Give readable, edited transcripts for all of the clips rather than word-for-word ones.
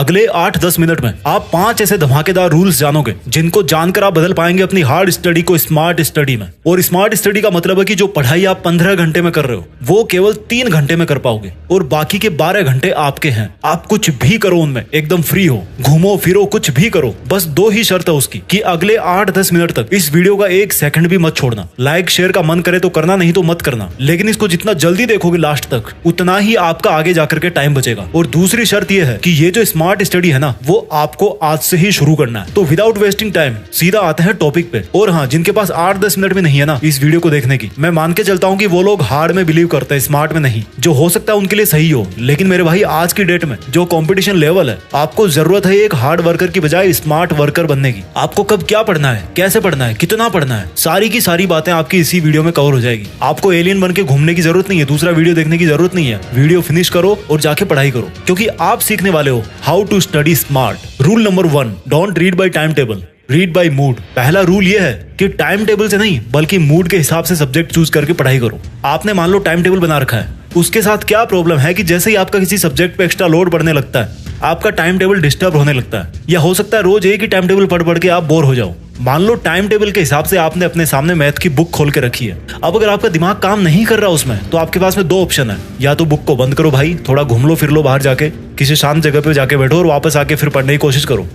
अगले 8-10 मिनट में आप 5 ऐसे धमाकेदार रूल्स जानोगे जिनको जानकर आप बदल पाएंगे अपनी हार्ड स्टडी को स्मार्ट स्टडी में। और स्मार्ट स्टडी का मतलब है कि जो पढ़ाई आप 15 घंटे में कर रहे हो वो केवल 3 घंटे में कर पाओगे और बाकी के 12 घंटे आपके हैं। आप कुछ भी करो उनमें, एकदम फ्री हो, घूमो फिरो, कुछ भी करो। बस 2 ही शर्त है उसकी कि अगले 8-10 मिनट तक इस वीडियो का 1 सेकंड भी मत छोड़ना। लाइक शेयर का मन करे तो करना, नहीं तो मत करना, लेकिन इसको जितना जल्दी देखोगे लास्ट तक उतना ही आपका आगे जाकर के टाइम बचेगा। और दूसरी शर्त यह है कि ये जो स्मार्ट स्टडी है ना वो आपको आज से ही शुरू करना है। तो विदाउट वेस्टिंग टाइम सीधा आते हैं टॉपिक पे। और हाँ, जिनके पास 8-10 मिनट में नहीं है ना इस वीडियो को देखने की, मैं मान के चलता हूँ कि वो लोग हार्ड में बिलीव करते हैं, स्मार्ट में नहीं। जो हो सकता है उनके लिए सही हो, लेकिन मेरे भाई आज की डेट में जो कंपटीशन लेवल है, आपको जरूरत है एक हार्ड वर्कर की बजाय स्मार्ट वर्कर बनने की। आपको कब क्या पढ़ना है, कैसे पढ़ना है, कितना पढ़ना है, सारी की सारी बातें आपकी इसी वीडियो में कवर हो जाएगी। आपको एलियन बन के घूमने की जरूरत नहीं है, दूसरा वीडियो देखने की जरूरत नहीं है। वीडियो फिनिश करो और जाके पढ़ाई करो, क्योंकि आप सीखने वाले हो how to study smart. Rule number 1, don't read by time table, read by mood. पहला रूल ये है कि टाइम टेबल से नहीं बल्कि मूड के हिसाब से सब्जेक्ट चूज करके पढ़ाई करो। आपने मान लो टाइम टेबल बना रखा है, उसके साथ क्या प्रॉब्लम है कि जैसे ही आपका किसी सब्जेक्ट पे एक्स्ट्रा लोड बढ़ने लगता है आपका टाइम टेबल डिस्टर्ब होने लगता है, या हो सकता है रोज एक ही टाइम टेबल पढ़ पढ़ के आप बोर हो जाओ। मान लो टाइम टेबल के हिसाब से आपने अपने सामने मैथ की बुक खोल के रखी है। अब अगर आपका दिमाग काम नहीं कर रहा उसमें, तो आपके पास में 2 ऑप्शन है। या तो बुक को बंद करो भाई, थोड़ा घूम लो फिर लो बाहर जाके, किसी शांत जगह पे जाके बैठो और वापस आके फिर पढ़ने की कोशिश करो।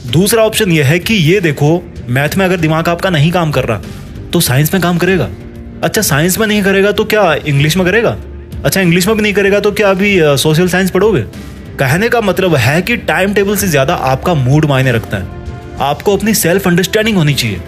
दूसरा ऑप्शन यह है कि ये देखो, मैथ में अगर दिमाग आपका नहीं काम कर रहा तो साइंस में काम करेगा। अच्छा, साइंस में नहीं करेगा तो क्या इंग्लिश में करेगा? अच्छा, इंग्लिश में भी नहीं करेगा तो क्या अभी सोशल साइंस पढ़ोगे? कहने का मतलब है कि टाइम टेबल से ज्यादा आपका मूड मायने रखता है। आपको अपनी सेल्फ अंडरस्टैंडिंग होनी चाहिए,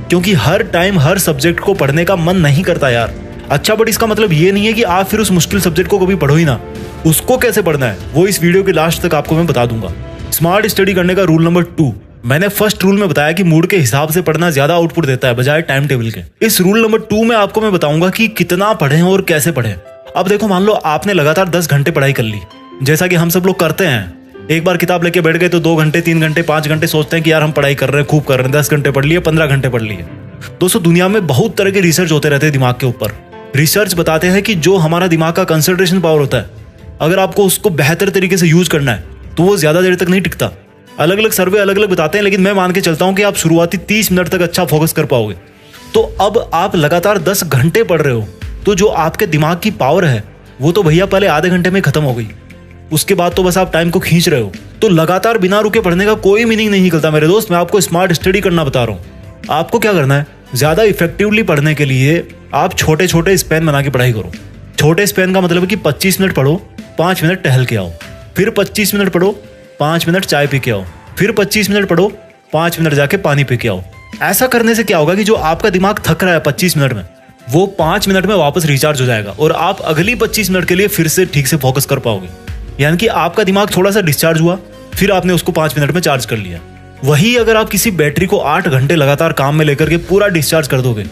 क्योंकि हर टाइम हर सब्जेक्ट को पढ़ने का मन नहीं करता यार। अच्छा, बट इसका मतलब ये नहीं है कि आप फिर उस मुश्किल सब्जेक्ट को कभी पढ़ो ही ना। उसको कैसे पढ़ना है वो इस वीडियो के लास्ट तक आपको मैं बता दूंगा। स्मार्ट स्टडी करने का रूल नंबर 2, मैंने फर्स्ट रूल में बताया कि मूड के हिसाब से पढ़ना ज्यादा आउटपुट देता है बजाय टाइम टेबल के। इस रूल नंबर 2 में आपको मैं बताऊंगा कि कितना पढ़ें और कैसे पढ़ें। अब देखो, मान लो आपने लगातार 10 घंटे पढ़ाई कर ली, जैसा कि हम सब लोग करते हैं। एक बार किताब लेके बैठ गए तो 2 घंटे, 3 घंटे, 5 घंटे सोचते हैं कि यार हम पढ़ाई कर रहे हैं, खूब कर रहे हैं, 10 घंटे पढ़ लिए, 15 घंटे पढ़ लिए। दोस्तों, दुनिया में बहुत तरह के रिसर्च होते रहते हैं दिमाग के ऊपर। रिसर्च बताते हैं कि जो हमारा दिमाग का कंसंट्रेशन पावर होता है, अगर आपको उसको बेहतर तरीके से यूज करना है तो वो ज्यादा देर तक नहीं टिकता। अलग अलग सर्वे अलग अलग बताते हैं, लेकिन मैं मान के चलता हूं कि आप शुरुआती 30 मिनट तक अच्छा फोकस कर पाओगे। तो अब आप लगातार 10 घंटे पढ़ रहे हो, तो जो आपके दिमाग की पावर है वो तो भैया पहले आधे घंटे में खत्म हो गई। उसके बाद तो बस आप टाइम को खींच रहे हो। तो लगातार बिना रुके पढ़ने का कोई मीनिंग नहीं निकलता मेरे दोस्त। मैं आपको स्मार्ट स्टडी करना बता रहा हूँ। आपको क्या करना है, ज्यादा इफेक्टिवली पढ़ने के लिए आप छोटे छोटे स्पैन बना के पढ़ाई करो। छोटे स्पैन का मतलब है कि 25 मिनट पढ़ो, 5 मिनट टहल के आओ, फिर 25 मिनट पढ़ो, 5 मिनट चाय पी के आओ, फिर 25 मिनट पढ़ो, 5 मिनट जाके पानी पी के आओ। ऐसा करने से क्या होगा कि जो आपका दिमाग थक रहा है 25 मिनट में, वो 5 मिनट में वापस रिचार्ज हो जाएगा और आप अगली 25 मिनट के लिए फिर से ठीक से फोकस कर पाओगे। यानी कि आपका दिमाग थोड़ा सा डिस्चार्ज हुआ, फिर आपने उसको 5 मिनट में चार्ज कर लिया। वही अगर आप किसी बैटरी को 8 घंटे लगातार काम में लेकर के पूरा डिस्चार्ज कर दोगे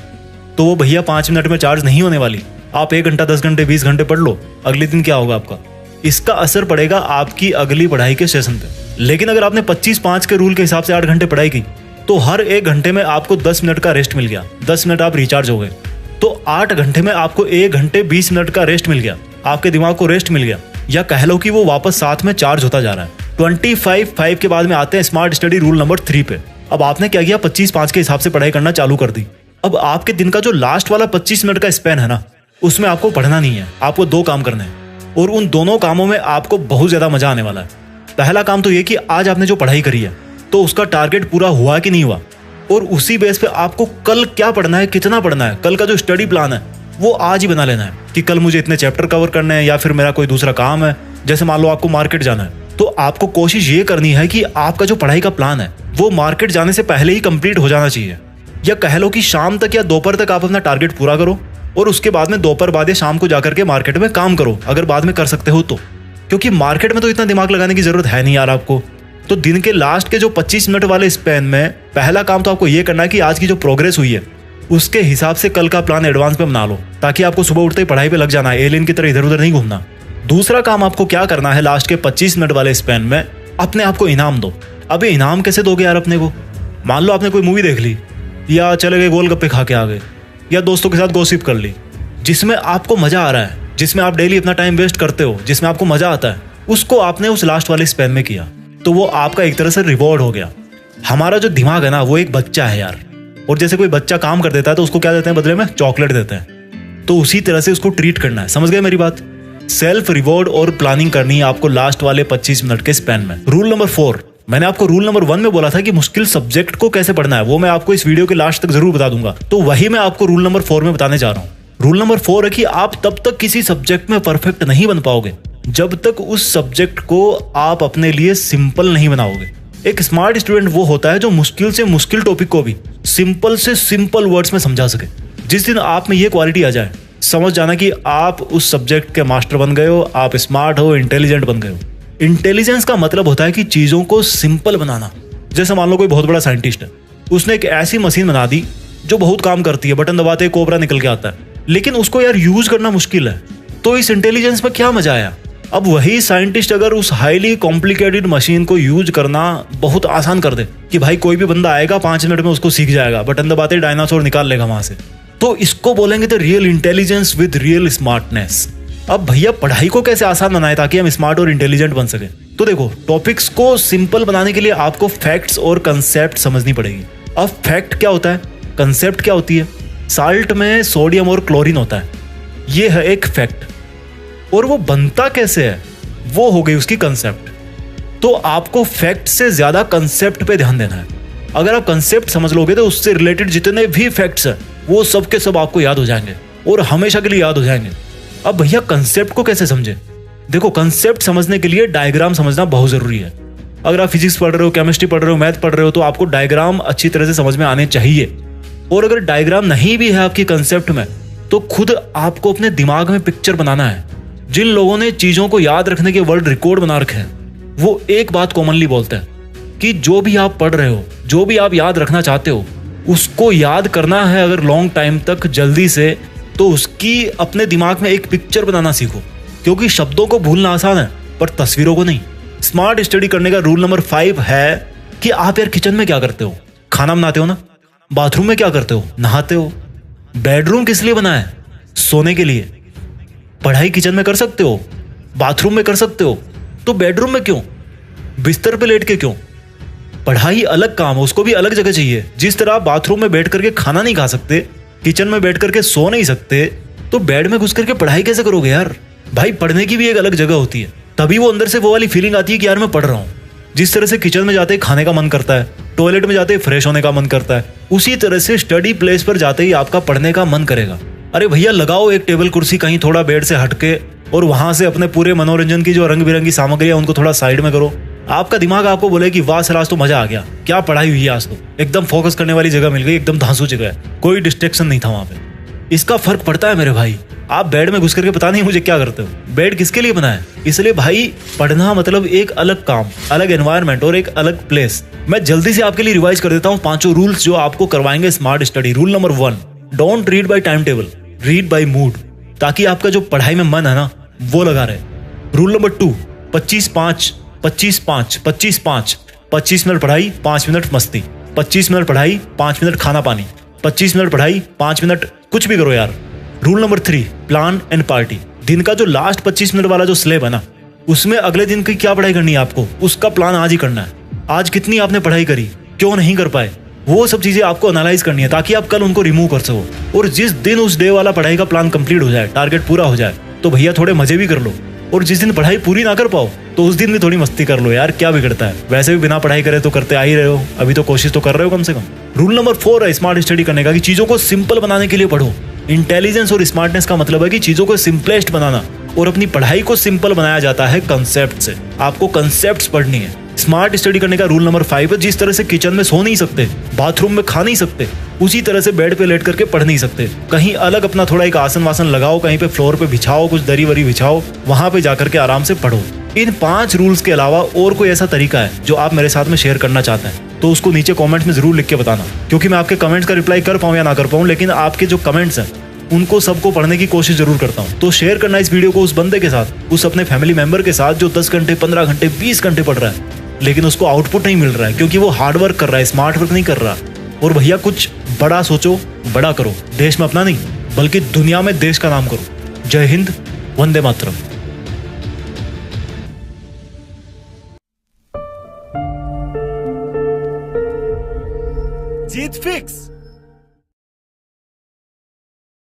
तो वो भैया 5 मिनट में चार्ज नहीं होने वाली। आप 1 घंटा, 10 घंटे, 20 घंटे पढ़ लो, अगले दिन क्या होगा आपका? इसका असर पड़ेगा आपकी अगली पढ़ाई के सेशन पे। लेकिन अगर आपने 25-5 के रूल के हिसाब से 8 घंटे पढ़ाई की तो हर 1 घंटे में आपको 10 मिनट का रेस्ट मिल गया, 10 मिनट आप रिचार्ज हो गए। तो 8 घंटे में आपको 1 घंटे 20 मिनट का रेस्ट मिल गया, आपके दिमाग को रेस्ट मिल गया, या कह लो कि वो वापस साथ में चार्ज होता जा रहा है। 25-5 के बाद में आते हैं स्मार्ट स्टडी रूल नंबर 3 पे। अब आपने क्या किया, 25-5 के हिसाब से पढ़ाई करना चालू कर दी। अब आपके दिन का जो लास्ट वाला 25 मिनट का स्पैन है ना, उसमें आपको पढ़ना नहीं है, आपको 2 काम करने हैं और उन दोनों कामों में आपको बहुत ज्यादा मजा आने वाला है। पहला काम तो ये कि आज आपने जो पढ़ाई करी है तो उसका टारगेट पूरा हुआ कि नहीं हुआ, और उसी बेस पे आपको कल क्या पढ़ना है, कितना पढ़ना है, कल का जो स्टडी प्लान है वो आज ही बना लेना है कि कल मुझे इतने चैप्टर कवर करने हैं, या फिर मेरा कोई दूसरा काम है। जैसे मान लो आपको मार्केट जाना है, तो आपको कोशिश ये करनी है कि आपका जो पढ़ाई का प्लान है वो मार्केट जाने से पहले ही कंप्लीट हो जाना चाहिए। या कह लो कि शाम तक या दोपहर तक आप अपना टारगेट पूरा करो और उसके बाद में दोपहर बाद या शाम को जाकर के मार्केट में काम करो, अगर बाद में कर सकते हो तो। क्योंकि मार्केट में तो इतना दिमाग लगाने की जरूरत है नहीं यार आपको। तो दिन के लास्ट के जो 25 मिनट वाले स्पैन में पहला काम तो आपको ये करना है कि आज की जो प्रोग्रेस हुई है उसके हिसाब से कल का प्लान एडवांस में बना लो, ताकि आपको सुबह उठते ही पढ़ाई पे लग जाना है, एलियन की तरह इधर उधर नहीं घूमना। दूसरा काम आपको क्या करना है, लास्ट के 25 मिनट वाले स्पैन में अपने आप को इनाम दो। अब इनाम कैसे दोगे यार अपने को? मान लो आपने कोई मूवी देख ली, या चले गए गोलगप्पे खा के आ गए, या दोस्तों के साथ गॉसिप कर ली, जिसमें आपको मजा आ रहा है, जिसमें आप डेली अपना टाइम वेस्ट करते हो, जिसमें आपको मजा आता है, उसको आपने उस लास्ट वाले स्पैन में किया। तो वो आपका एक तरह से रिवॉर्ड हो गया। हमारा जो दिमाग है ना, वो एक बच्चा है यार, और जैसे कोई बच्चा काम कर देता है तो उसको क्या देते हैं बदले में? चॉकलेट देते हैं। तो उसी तरह से उसको ट्रीट करना है। समझ गए मेरी बात? सेल्फ रिवॉर्ड और प्लानिंग करनी है आपको लास्ट वाले 25 मिनट के स्पैन में। रूल नंबर 4, मैंने आपको रूल नंबर 1 में बोला था कि मुश्किल सब्जेक्ट को कैसे पढ़ना है, वो मैं आपको इस वीडियो के लास्ट तक जरूर बता दूंगा। तो वही मैं आपको रूल नंबर 4 में बताने जा रहा हूँ। रूल नंबर 4 है कि आप तब तक किसी सब्जेक्ट में परफेक्ट नहीं बन पाओगे जब तक उस सब्जेक्ट को आप अपने लिए सिंपल नहीं बनाओगे। एक स्मार्ट स्टूडेंट वो होता है जो मुश्किल से मुश्किल टॉपिक को भी सिंपल से सिंपल वर्ड्स में समझा सके। जिस दिन आप में ये क्वालिटी आ जाए, समझ जाना कि आप उस सब्जेक्ट के मास्टर बन गए हो, आप स्मार्ट हो, इंटेलिजेंट बन गए हो। इंटेलिजेंस का मतलब होता है कि चीजों को सिंपल बनाना। जैसे मान लो कोई बहुत बड़ा साइंटिस्ट है, उसने एक ऐसी मशीन बना दी जो बहुत काम करती है, बटन दबाते कोबरा निकल के आता है, लेकिन उसको यार यूज करना मुश्किल है। तो इस इंटेलिजेंस में क्या मजा आया? अब वही साइंटिस्ट अगर उस हाईली कॉम्प्लिकेटेड मशीन को यूज करना बहुत आसान कर दे कि भाई कोई भी बंदा आएगा 5 मिनट में उसको सीख जाएगा, बटन दबाते डायनासोर निकाल लेगा वहां से, तो इसको बोलेंगे the real intelligence with real smartness. अब भैया पढ़ाई को कैसे आसान बनाए ताकि हम स्मार्ट और इंटेलिजेंट बन सके? तो देखो, टॉपिक्स को सिंपल बनाने के लिए आपको फैक्ट्स और कंसेप्ट समझनी पड़ेगी। अब फैक्ट क्या होता है, कंसेप्ट क्या होती है? साल्ट में सोडियम और क्लोरीन होता है, ये है एक फैक्ट। और वो बनता कैसे है, वो हो गई उसकी कंसेप्ट। तो आपको फैक्ट से ज्यादा कंसेप्ट पे ध्यान देना है। अगर आप कंसेप्ट समझ लोगे तो उससे रिलेटेड जितने भी फैक्ट्स हैं वो सब के सब आपको याद हो जाएंगे और हमेशा के लिए याद हो जाएंगे। अब भैया कंसेप्ट को कैसे समझे? देखो, कंसेप्ट समझने के लिए डायग्राम समझना बहुत जरूरी है। अगर आप फिजिक्स पढ़ रहे हो, केमिस्ट्री पढ़ रहे हो, मैथ पढ़ रहे हो, तो आपको डायग्राम अच्छी तरह से समझ में आने चाहिए। और अगर डायग्राम नहीं भी है आपकी कंसेप्ट में, तो खुद आपको अपने दिमाग में पिक्चर बनाना है। जिन लोगों ने चीजों को याद रखने के वर्ल्ड रिकॉर्ड बना रखे हैं, वो एक बात कॉमनली बोलते हैं कि जो भी आप पढ़ रहे हो, जो भी आप याद रखना चाहते हो, उसको याद करना है अगर लॉन्ग टाइम तक जल्दी से, तो उसकी अपने दिमाग में एक पिक्चर बनाना सीखो। क्योंकि शब्दों को भूलना आसान है पर तस्वीरों को नहीं। स्मार्ट स्टडी करने का रूल नंबर 5 है कि आप यार किचन में क्या करते हो? खाना बनाते हो ना? बाथरूम में क्या करते हो? नहाते हो। बेडरूम किस लिए बना है? सोने के लिए। पढ़ाई किचन में कर सकते हो, बाथरूम में कर सकते हो, तो बेडरूम में क्यों? बिस्तर पे लेट के क्यों? पढ़ाई अलग काम है, उसको भी अलग जगह चाहिए। जिस तरह आप बाथरूम में बैठ करके खाना नहीं खा सकते, किचन में बैठ करके सो नहीं सकते, तो बेड में घुस करके पढ़ाई कैसे करोगे यार? भाई पढ़ने की भी एक अलग जगह होती है, तभी वो अंदर से वो वाली फीलिंग आती है कि यार मैं पढ़ रहा हूँ। जिस तरह से किचन में जाते ही खाने का मन करता है, टॉयलेट में जाते ही फ्रेश होने का मन करता है, उसी तरह से स्टडी प्लेस पर जाते ही आपका पढ़ने का मन करेगा। अरे भैया लगाओ एक टेबल कुर्सी कहीं थोड़ा बेड से हटके, और वहां से अपने पूरे मनोरंजन की जो रंग बिरंगी सामग्री है उनको थोड़ा साइड में करो। आपका दिमाग आपको बोले कि वाह सर आज तो मजा आ गया, क्या पढ़ाई हुई है आज तो, एकदम फोकस करने वाली जगह मिल गई, एकदम धांसू जगह है, कोई डिस्ट्रैक्शन नहीं था वहां पे। इसका फर्क पड़ता है मेरे भाई। आप बेड में घुस करके पता नहीं मुझे क्या करते हो। बेड किसके लिए बना है? इसलिए भाई पढ़ना मतलब एक अलग काम, अलग एनवायरनमेंट और एक अलग प्लेस। मैं जल्दी से आपके लिए रिवाइज कर देता हूँ 5 रूल्स जो आपको करवाएंगे smart study. Rule number 1, don't read by time table, read by mood, ताकि आपका जो पढ़ाई में मन है ना वो लगा रहे। रूल नंबर 2, 25-5, 25-5, 25-5, 25 मिनट पढ़ाई, 5 मिनट मस्ती, 25 मिनट पढ़ाई, 5 मिनट खाना पानी, 25 मिनट पढ़ाई, 5 मिनट कुछ भी करो यार। Rule number 3, plan and party. दिन का जो लास्ट 25 मिनट वाला जो स्लेब है ना, उसमें अगले दिन की क्या पढ़ाई करनी है आपको, उसका प्लान आज ही करना है। आज कितनी आपने पढ़ाई करी, क्यों नहीं कर पाए, वो सब चीजें आपको एनालाइज करनी है ताकि आप कल उनको रिमूव कर सको। और जिस दिन उस डे वाला पढ़ाई का प्लान कंप्लीट हो जाए, टारगेट पूरा हो जाए, तो भैया थोड़े मजे भी कर लो। और जिस दिन पढ़ाई पूरी ना कर पाओ तो उस दिन भी थोड़ी मस्ती कर लो यार, क्या बिगड़ता है? वैसे भी बिना पढ़ाई करे तो करते आ ही रहे हो, अभी तो कोशिश तो कर रहे हो कम से कम। रूल नंबर 4 है स्मार्ट स्टडी करने का कि चीजों को सिंपल बनाने के लिए पढ़ो। इंटेलिजेंस और स्मार्टनेस का मतलब है कि चीजों को सिंपलेस्ट बनाना, और अपनी पढ़ाई को सिंपल बनाया जाता है कंसेप्ट से। आपको कंसेप्ट्स पढ़नी है। स्मार्ट स्टडी करने का रूल नंबर 5 है, जिस तरह से किचन में सो नहीं सकते, बाथरूम में खा नहीं सकते, उसी तरह से बेड पे लेट करके पढ़ नहीं सकते। कहीं अलग अपना थोड़ा एक आसन वासन लगाओ, कहीं पे फ्लोर पे बिछाओ, कुछ दरी वरी बिछाओ, वहां पे जाकर के आराम से पढ़ो। इन 5 रूल्स के अलावा और कोई ऐसा तरीका है जो आप मेरे साथ में शेयर करना चाहते हैं तो उसको नीचे कमेंट में जरूर लिख के बताना, क्योंकि मैं आपके कमेंट्स का रिप्लाई कर पाऊं या ना कर पाऊं, लेकिन आपके जो कमेंट्स हैं उनको सबको पढ़ने की कोशिश जरूर करता हूं। तो शेयर करना इस वीडियो को उस बंदे के साथ, उस अपने फैमिली मेंबर के साथ जो 10 घंटे, 15 घंटे, 20 घंटे पढ़ रहा है, लेकिन उसको आउटपुट नहीं मिल रहा है क्योंकि वो हार्ड वर्क कर रहा है, स्मार्ट वर्क नहीं कर रहा। और भैया कुछ बड़ा सोचो, बड़ा करो। देश में अपना नहीं बल्कि दुनिया में देश का नाम करो। जय हिंद, वंदे मातरम। जीत फिक्स।